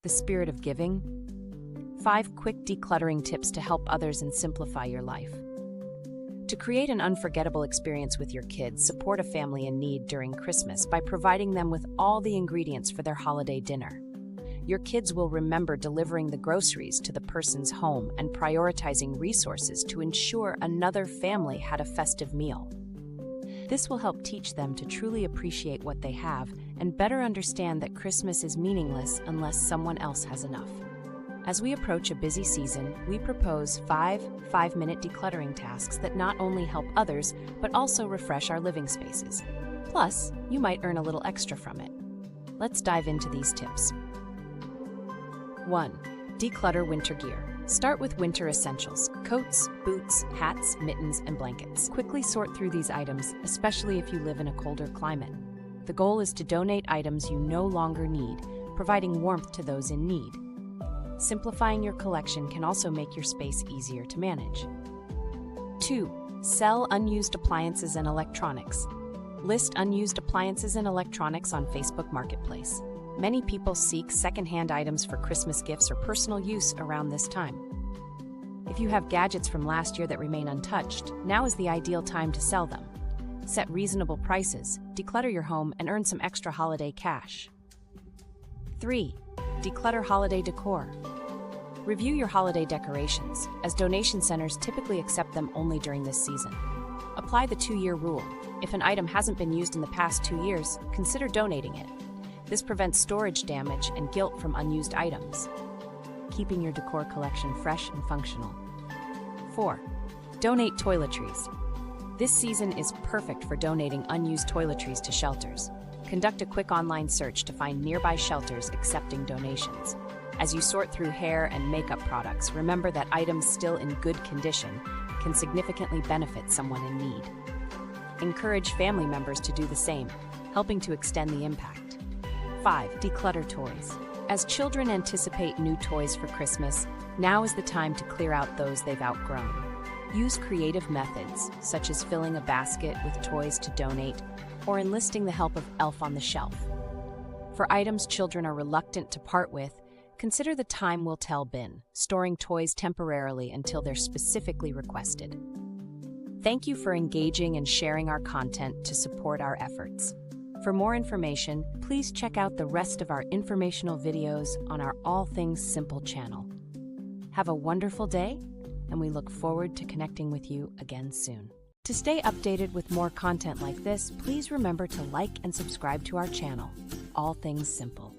The spirit of giving. 5 quick decluttering tips to help others and simplify your life. To create an unforgettable experience with your kids, support a family in need during Christmas by providing them with all the ingredients for their holiday dinner. Your kids will remember delivering the groceries to the person's home and prioritizing resources to ensure another family had a festive meal. This will help teach them to truly appreciate what they have and better understand that Christmas is meaningless unless someone else has enough. As we approach a busy season, we propose 5 5-minute decluttering tasks that not only help others, but also refresh our living spaces. Plus, you might earn a little extra from it. Let's dive into these tips. 1. Declutter winter gear. Start with winter essentials: coats, boots, hats, mittens, and blankets. Quickly sort through these items, especially if you live in a colder climate. The goal is to donate items you no longer need, providing warmth to those in need. Simplifying your collection can also make your space easier to manage. 2. Sell unused appliances and electronics. List unused appliances and electronics on Facebook Marketplace. Many people seek secondhand items for Christmas gifts or personal use around this time. If you have gadgets from last year that remain untouched, now is the ideal time to sell them. Set reasonable prices, declutter your home, and earn some extra holiday cash. 3. Declutter holiday decor. Review your holiday decorations, as donation centers typically accept them only during this season. Apply the 2-year rule. If an item hasn't been used in the past 2 years, consider donating it. This prevents storage damage and guilt from unused items, keeping your decor collection fresh and functional. 4. Donate toiletries. This season is perfect for donating unused toiletries to shelters. Conduct a quick online search to find nearby shelters accepting donations. As you sort through hair and makeup products, remember that items still in good condition can significantly benefit someone in need. Encourage family members to do the same, helping to extend the impact. 5. Declutter toys. As children anticipate new toys for Christmas, now is the time to clear out those they've outgrown. Use creative methods, such as filling a basket with toys to donate, or enlisting the help of Elf on the Shelf. For items children are reluctant to part with, consider the Time Will Tell bin, storing toys temporarily until they're specifically requested. Thank you for engaging and sharing our content to support our efforts. For more information, please check out the rest of our informational videos on our All Things Simple channel. Have a wonderful day, and we look forward to connecting with you again soon. To stay updated with more content like this, please remember to like and subscribe to our channel, All Things Simple.